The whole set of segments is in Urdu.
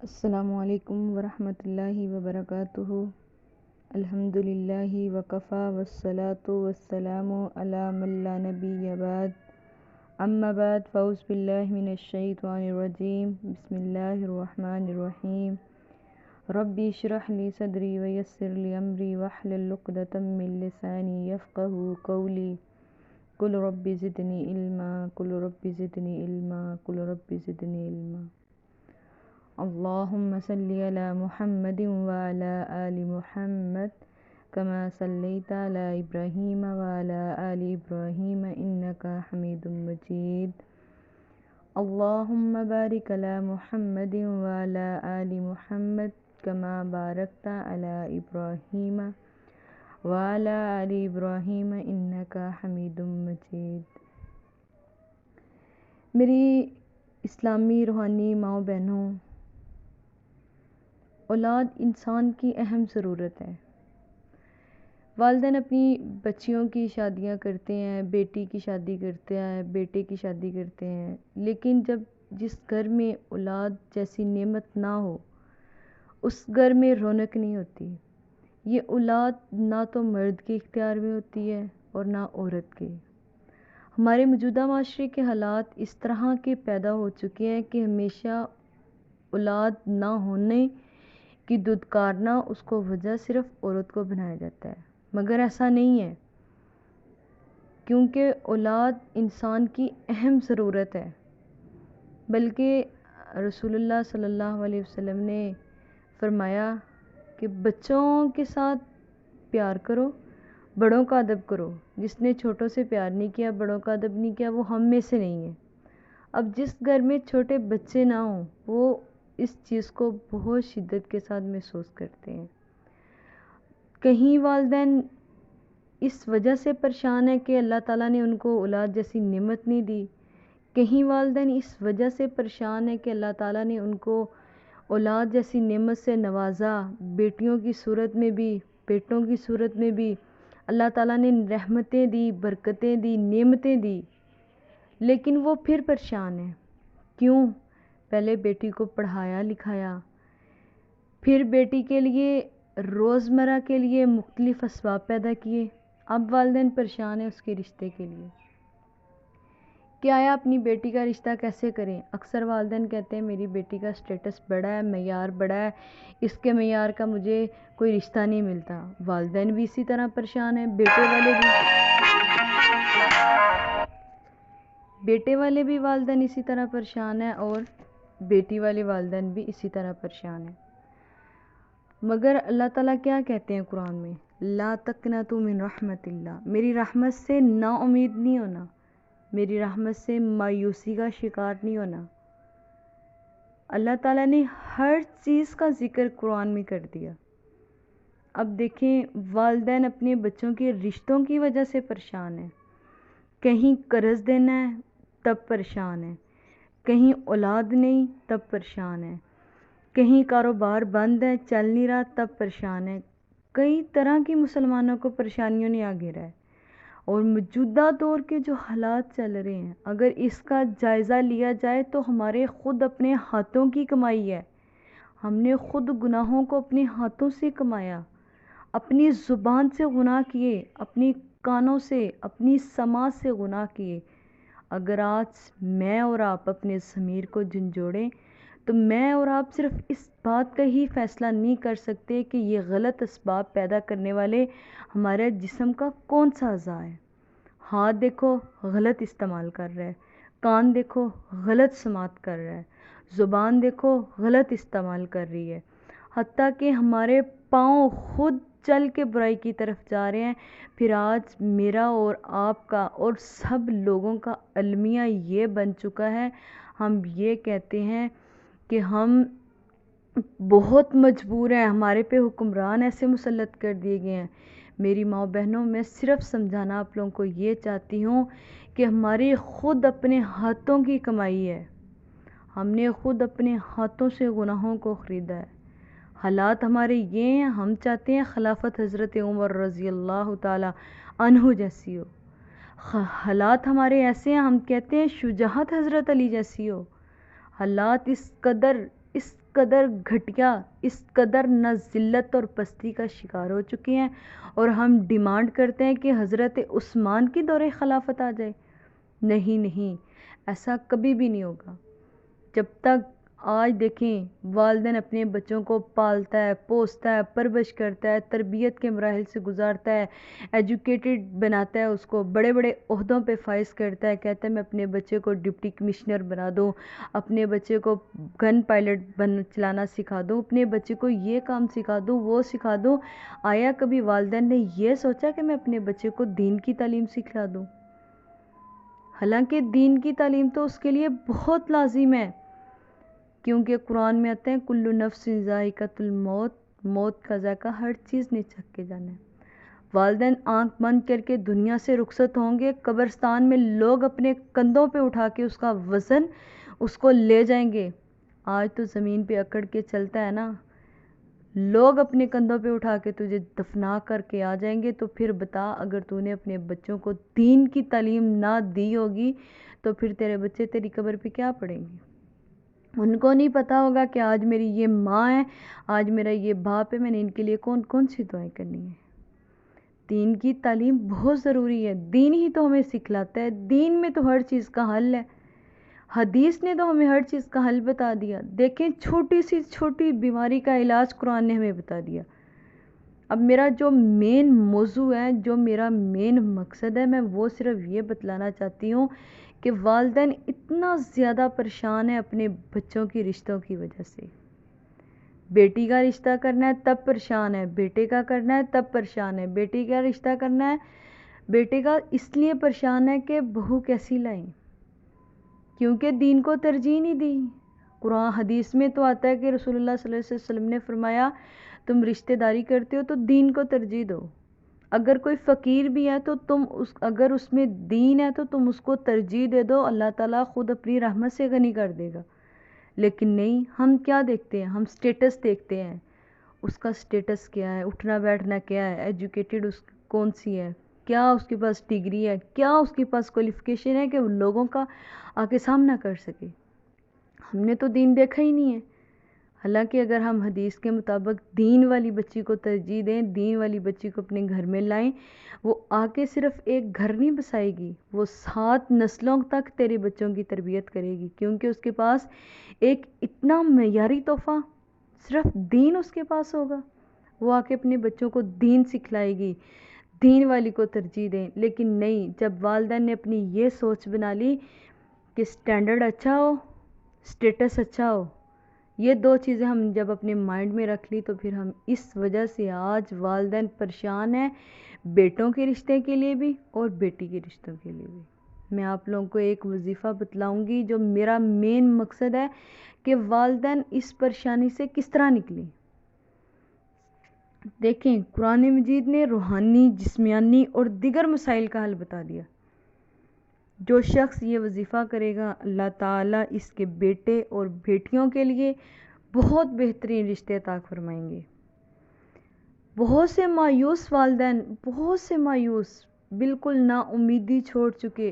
السلام علیکم ورحمۃ اللہ وبرکاتہ۔ الحمد للہ وکفا والصلاة والسلام علی من لا نبی بعد، اما بعد فاعوذ باللہ من الشیطان الرجیم، بسم اللہ الرحمن الرحیم۔ ربی اشرح لی صدری ویسر لی امری واحلل عقدۃ من لسانی یفقہوا قولی۔ قل رب زدنی علما، قل رب زدنی علما، قل رب زدنی علما۔ اللہم صلی علی محمد وعلی آل محمد کما صلیت علی ابراہیم وعلی آل ابراہیم انک حمید مجید۔ اللہم بارک علی محمد وعلی آل محمد کما بارکت علی ابراہیم وعلی آل ابراہیم انک حمید مجید۔ میری اسلامی روحانی ماؤں بہنوں، اولاد انسان کی اہم ضرورت ہے۔ والدین اپنی بچیوں کی شادیاں کرتے ہیں، بیٹی کی شادی کرتے ہیں، بیٹے کی شادی کرتے ہیں، لیکن جس گھر میں اولاد جیسی نعمت نہ ہو، اس گھر میں رونق نہیں ہوتی۔ یہ اولاد نہ تو مرد کے اختیار میں ہوتی ہے اور نہ عورت کے۔ ہمارے موجودہ معاشرے کے حالات اس طرح کے پیدا ہو چکے ہیں کہ ہمیشہ اولاد نہ ہونے کی دھتکارنا اس کو وجہ صرف عورت کو بنایا جاتا ہے، مگر ایسا نہیں ہے، کیونکہ اولاد انسان کی اہم ضرورت ہے۔ بلکہ رسول اللہ صلی اللہ علیہ وسلم نے فرمایا کہ بچوں کے ساتھ پیار کرو، بڑوں کا ادب کرو۔ جس نے چھوٹوں سے پیار نہیں کیا، بڑوں کا ادب نہیں کیا، وہ ہم میں سے نہیں ہے۔ اب جس گھر میں چھوٹے بچے نہ ہوں، وہ اس چیز کو بہت شدت کے ساتھ محسوس کرتے ہیں۔ کہیں والدین اس وجہ سے پریشان ہیں کہ اللہ تعالیٰ نے ان کو اولاد جیسی نعمت نہیں دی، کہیں والدین اس وجہ سے پریشان ہیں کہ اللہ تعالیٰ نے ان کو اولاد جیسی نعمت سے نوازا، بیٹیوں کی صورت میں بھی، بیٹوں کی صورت میں بھی اللہ تعالیٰ نے رحمتیں دی، برکتیں دی، نعمتیں دی، لیکن وہ پھر پریشان ہیں۔ کیوں؟ پہلے بیٹی کو پڑھایا لکھایا، پھر بیٹی کے لیے روزمرہ کے لیے مختلف اسباب پیدا کیے، اب والدین پریشان ہیں اس کے رشتے کے لیے کہ آیا اپنی بیٹی کا رشتہ کیسے کریں۔ اکثر والدین کہتے ہیں میری بیٹی کا سٹیٹس بڑا ہے، معیار بڑا ہے، اس کے معیار کا مجھے کوئی رشتہ نہیں ملتا۔ والدین بھی اسی طرح پریشان ہیں، بیٹے والے بھی والدین اسی طرح پریشان ہیں، اور بیٹی والے والدین بھی اسی طرح پریشان ہیں۔ مگر اللہ تعالیٰ کیا کہتے ہیں قرآن میں؟ لا تقنطوا من رحمت اللہ، میری رحمت سے نا امید نہیں ہونا، میری رحمت سے مایوسی کا شکار نہیں ہونا۔ اللہ تعالیٰ نے ہر چیز کا ذکر قرآن میں کر دیا۔ اب دیکھیں، والدین اپنے بچوں کے رشتوں کی وجہ سے پریشان ہیں۔ کہیں قرض دینا ہے تب پریشان ہیں، کہیں اولاد نہیں تب پریشان ہیں، کہیں کاروبار بند ہے چل نہیں رہا تب پریشان ہیں۔ کئی طرح کی مسلمانوں کو پریشانیوں نے آ گھیرا ہے، اور موجودہ دور کے جو حالات چل رہے ہیں، اگر اس کا جائزہ لیا جائے تو ہمارے خود اپنے ہاتھوں کی کمائی ہے۔ ہم نے خود گناہوں کو اپنے ہاتھوں سے کمایا، اپنی زبان سے گناہ کیے، اپنی کانوں سے، اپنی سماعت سے گناہ کیے۔ اگر آج میں اور آپ اپنے ضمیر کو جھنجھوڑیں تو میں اور آپ صرف اس بات کا ہی فیصلہ نہیں کر سکتے کہ یہ غلط اسباب پیدا کرنے والے ہمارے جسم کا کون سا اعضاء ہے۔ ہاتھ دیکھو غلط استعمال کر رہا ہے، کان دیکھو غلط سماعت کر رہا ہے، زبان دیکھو غلط استعمال کر رہی ہے، حتیٰ کہ ہمارے پاؤں خود چل کے برائی کی طرف جا رہے ہیں۔ پھر آج میرا اور آپ کا اور سب لوگوں کا المیہ یہ بن چکا ہے، ہم یہ کہتے ہیں کہ ہم بہت مجبور ہیں، ہمارے پہ حکمران ایسے مسلط کر دیے گئے ہیں۔ میری ماں بہنوں، میں صرف سمجھانا آپ لوگوں کو یہ چاہتی ہوں کہ ہماری خود اپنے ہاتھوں کی کمائی ہے، ہم نے خود اپنے ہاتھوں سے گناہوں کو خریدا ہے۔ حالات ہمارے یہ ہیں، ہم چاہتے ہیں خلافت حضرت عمر رضی اللہ تعالی عنہ جیسی ہو، حالات ہمارے ایسے ہیں، ہم کہتے ہیں شجاعت حضرت علی جیسی ہو۔ حالات اس قدر گھٹیا، اس قدر نہ ذلت اور پستی کا شکار ہو چکے ہیں، اور ہم ڈیمانڈ کرتے ہیں کہ حضرت عثمان کی دور خلافت آ جائے۔ نہیں نہیں، ایسا کبھی بھی نہیں ہوگا۔ جب تک آج دیکھیں والدین اپنے بچوں کو پالتا ہے، پوستا ہے، پرورش کرتا ہے، تربیت کے مراحل سے گزارتا ہے، ایجوکیٹڈ بناتا ہے، اس کو بڑے بڑے عہدوں پہ فائز کرتا ہے، کہتا ہے میں اپنے بچے کو ڈپٹی کمشنر بنا دوں، اپنے بچے کو گن پائلٹ چلانا سکھا دوں، اپنے بچے کو یہ کام سکھا دوں، وہ سکھا دوں۔ آیا کبھی والدین نے یہ سوچا کہ میں اپنے بچے کو دین کی تعلیم سکھلا دوں؟ حالانکہ دین کی تعلیم تو اس کے لیے بہت لازم ہے، کیونکہ قرآن میں آتے ہیں کل نفس ذائقۃ الموت، موت کا ذائقہ ہر چیز نے چکھ کے جانا ہے۔ والدین آنکھ بند کر کے دنیا سے رخصت ہوں گے، قبرستان میں لوگ اپنے کندھوں پہ اٹھا کے اس کا وزن اس کو لے جائیں گے۔ آج تو زمین پہ اکڑ کے چلتا ہے نا، لوگ اپنے کندھوں پہ اٹھا کے تجھے دفنا کر کے آ جائیں گے۔ تو پھر بتا، اگر تو نے اپنے بچوں کو دین کی تعلیم نہ دی ہوگی تو پھر تیرے بچے تیری قبر پہ کیا پڑیں گے؟ ان کو نہیں پتا ہوگا کہ آج میری یہ ماں ہے، آج میرا یہ باپ ہے، میں نے ان کے لیے کون کون سی دعائیں کرنی ہیں۔ دین کی تعلیم بہت ضروری ہے، دین ہی تو ہمیں سکھلاتا ہے، دین میں تو ہر چیز کا حل ہے، حدیث نے تو ہمیں ہر چیز کا حل بتا دیا۔ دیکھیں چھوٹی سی چھوٹی بیماری کا علاج قرآن نے ہمیں بتا دیا۔ اب میرا جو مین موضوع ہے، جو میرا مین مقصد ہے، میں وہ صرف یہ بتلانا چاہتی ہوں کہ والدین اتنا زیادہ پریشان ہیں اپنے بچوں کی رشتوں کی وجہ سے۔ بیٹی کا رشتہ کرنا ہے تب پریشان ہے، بیٹے کا کرنا ہے تب پریشان ہے، بیٹی کا رشتہ کرنا ہے بیٹے کا اس لیے پریشان ہے کہ بہو کیسی لائیں، کیونکہ دین کو ترجیح نہیں دی۔ قرآن حدیث میں تو آتا ہے کہ رسول اللہ صلی اللہ علیہ وسلم نے فرمایا تم رشتہ داری کرتے ہو تو دین کو ترجیح دو۔ اگر کوئی فقیر بھی ہے تو اگر اس میں دین ہے تو تم اس کو ترجیح دے دو، اللہ تعالیٰ خود اپنی رحمت سے غنی کر دے گا۔ لیکن نہیں، ہم کیا دیکھتے ہیں؟ ہم سٹیٹس دیکھتے ہیں، اس کا سٹیٹس کیا ہے، اٹھنا بیٹھنا کیا ہے، ایجوکیٹڈ اس کون سی ہے، کیا اس کے پاس ڈگری ہے، کیا اس کے پاس کوالیفیکیشن ہے کہ وہ لوگوں کا آگے سامنا کر سکے۔ ہم نے تو دین دیکھا ہی نہیں ہے۔ حالانکہ اگر ہم حدیث کے مطابق دین والی بچی کو ترجیح دیں، دین والی بچی کو اپنے گھر میں لائیں، وہ آ کے صرف ایک گھر نہیں بسائے گی، وہ 7 نسلوں تک تیرے بچوں کی تربیت کرے گی، کیونکہ اس کے پاس ایک اتنا معیاری تحفہ صرف دین اس کے پاس ہوگا۔ وہ آ کے اپنے بچوں کو دین سکھلائے گی، دین والی کو ترجیح دیں۔ لیکن نہیں، جب والدین نے اپنی یہ سوچ بنا لی کہ سٹینڈرڈ اچھا ہو، سٹیٹس اچھا ہو، یہ 2 چیزیں ہم جب اپنے مائنڈ میں رکھ لی تو پھر ہم اس وجہ سے آج والدین پریشان ہیں، بیٹوں کے رشتے کے لیے بھی اور بیٹی کے رشتوں کے لیے بھی۔ میں آپ لوگوں کو ایک وظیفہ بتلاؤں گی جو میرا مین مقصد ہے کہ والدین اس پریشانی سے کس طرح نکلیں۔ دیکھیں قرآن مجید نے روحانی، جسمانی اور دیگر مسائل کا حل بتا دیا۔ جو شخص یہ وظیفہ کرے گا اللہ تعالیٰ اس کے بیٹے اور بیٹیوں کے لیے بہت بہترین رشتے عطا فرمائیں گے۔ بہت سے مایوس والدین، بہت سے مایوس، بالکل نا امیدی چھوڑ چکے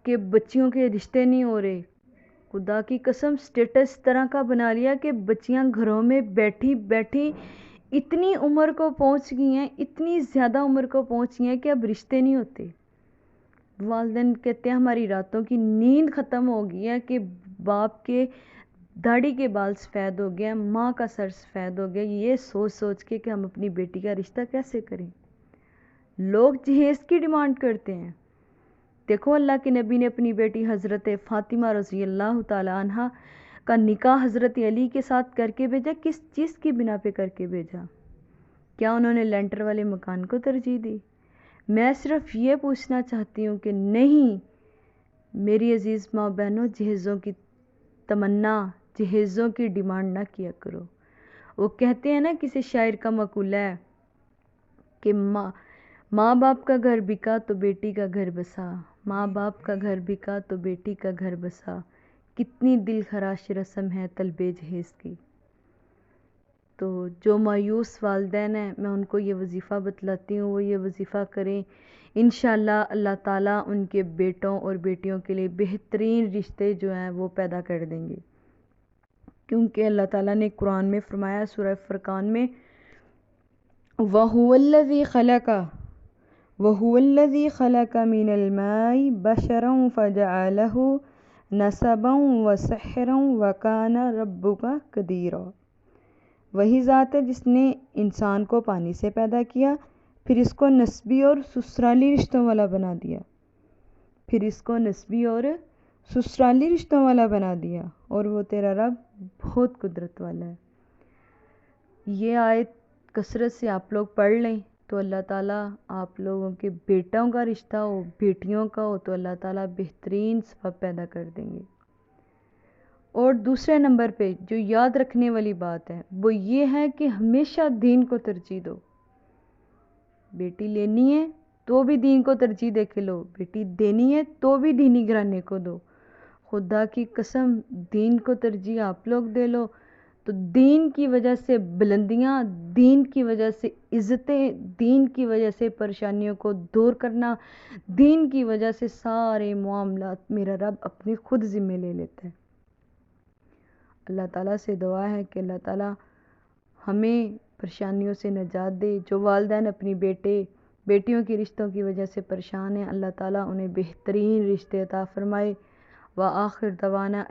کہ بچیوں کے رشتے نہیں ہو رہے۔ خدا کی قسم سٹیٹس طرح کا بنا لیا کہ بچیاں گھروں میں بیٹھی بیٹھی اتنی عمر کو پہنچ گئی ہیں، اتنی زیادہ عمر کو پہنچ گئی ہیں کہ اب رشتے نہیں ہوتے۔ والدین کہتے ہیں ہماری راتوں کی نیند ختم ہو گئی ہے کہ باپ کے داڑھی کے بال سفید ہو گئے، ماں کا سر سفید ہو گیا، یہ سوچ سوچ کے کہ ہم اپنی بیٹی کا رشتہ کیسے کریں۔ لوگ جہیز کی ڈیمانڈ کرتے ہیں۔ دیکھو اللہ کے نبی نے اپنی بیٹی حضرت فاطمہ رضی اللہ تعالی عنہ کا نکاح حضرت علی کے ساتھ کر کے بھیجا، کس چیز کی بنا پہ کر کے بھیجا؟ کیا انہوں نے لینٹر والے مکان کو ترجیح دی؟ میں صرف یہ پوچھنا چاہتی ہوں کہ نہیں میری عزیز ماں بہنوں، جہیزوں کی تمنا، جہیزوں کی ڈیمانڈ نہ کیا کرو۔ وہ کہتے ہیں نا، کسی شاعر کا مقولہ ہے کہ ماں باپ کا گھر بکا تو بیٹی کا گھر بسا، ماں باپ کا گھر بکا تو بیٹی کا گھر بسا، کتنی دل خراش رسم ہے طلب جہیز کی۔ تو جو مایوس والدین ہیں میں ان کو یہ وظیفہ بتلاتی ہوں، وہ یہ وظیفہ کریں، انشاءاللہ اللہ تعالیٰ ان کے بیٹوں اور بیٹیوں کے لیے بہترین رشتے جو ہیں وہ پیدا کر دیں گے۔ کیونکہ اللہ تعالیٰ نے قرآن میں فرمایا سورہ فرقان میں وَهُوَ الَّذِي خَلَقَ مِنَ الْمَاءِ بَشَرًا فَجَعَلَهُ نَسَبًا وَسِحْرًا وَكَانَ رَبُّكَ قَدِيرًا۔ وہی ذات ہے جس نے انسان کو پانی سے پیدا کیا، پھر اس کو نسبی اور سسرالی رشتوں والا بنا دیا، اور وہ تیرا رب بہت قدرت والا ہے۔ یہ آیت کثرت سے آپ لوگ پڑھ لیں تو اللہ تعالیٰ آپ لوگوں کے بیٹوں کا رشتہ ہو، بیٹیوں کا ہو، تو اللہ تعالیٰ بہترین ثواب پیدا کر دیں گے۔ اور دوسرے نمبر پہ جو یاد رکھنے والی بات ہے وہ یہ ہے کہ ہمیشہ دین کو ترجیح دو۔ بیٹی لینی ہے تو بھی دین کو ترجیح دے کے لو، بیٹی دینی ہے تو بھی دینی گھرانے کو دو۔ خدا کی قسم دین کو ترجیح آپ لوگ دے لو تو دین کی وجہ سے بلندیاں، دین کی وجہ سے عزتیں، دین کی وجہ سے پریشانیوں کو دور کرنا، دین کی وجہ سے سارے معاملات میرا رب اپنے خود ذمہ لے لیتا ہے۔ اللہ تعالیٰ سے دعا ہے کہ اللہ تعالیٰ ہمیں پریشانیوں سے نجات دے۔ جو والدین اپنی بیٹیوں کی رشتوں کی وجہ سے پریشان ہیں، اللہ تعالیٰ انہیں بہترین رشتے عطا فرمائے۔ وآخر دعوانا